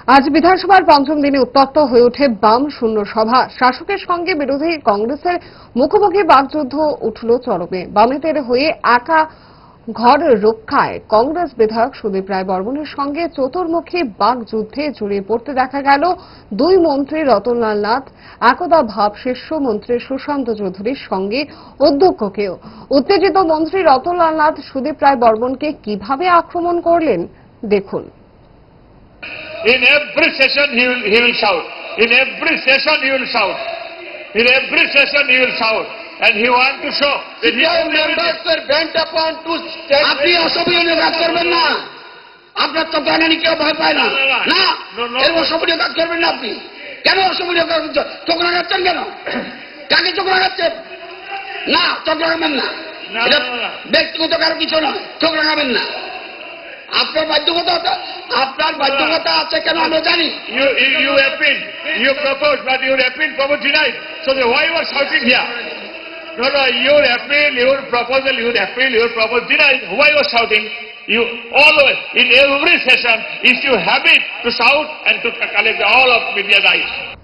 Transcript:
আজ বিধানসভার পঞ্চম দিনে উত্তপ্ত হয়ে ওঠে বাম শূন্য সভা। শাসকের সঙ্গে বিরোধী কংগ্রেসের মুখোমুখি বাকযুদ্ধ উঠল চরমে। বামেদের হয়ে একা ঘর রক্ষায় কংগ্রেস বিধায়ক সুদীপ রায় বর্মনের সঙ্গে চতুর্মুখী বাকযুদ্ধে জড়িয়ে পড়তে দেখা গেল দুই মন্ত্রী রতনলাল নাথ, একদা ভাবশিষ্য মন্ত্রী সুশান্ত চৌধুরীর সঙ্গে অধ্যক্ষকেও। উত্তেজিত মন্ত্রী রতনলাল নাথ সুদীপ রায় বর্মনকে কিভাবে আক্রমণ করলেন দেখুন। In every session he will shout. In every session he will shout. In every session he will shout. And he wants to show that he CPI members were bent upon to stand. আপনি অসভ্য কাজ করবেন না। আপনার তো জ্ঞানী কেউ ভয় পায় না। না, এর অসভ্য কাজ করবেন না আপনি। কেন অসভ্য কাজ করছেন? চোখ লাগাচ্ছেন কেন? কাকে চোখ লাগাচ্ছেন? না, চোখ লাগাবেন না। ব্যক্তিগত কারো কিছু নয়, চোখ লাগাবেন না। আপনার বাধ্যকতা আছে কেন আমরা জানি। You appealed, you proposed, but your appeal was denied. So why you are shouting here? No, your appeal, your proposal, your appeal, your proposal denied. Why you are shouting? You always, in every session, if you have it to shout and to collect all of media's eyes.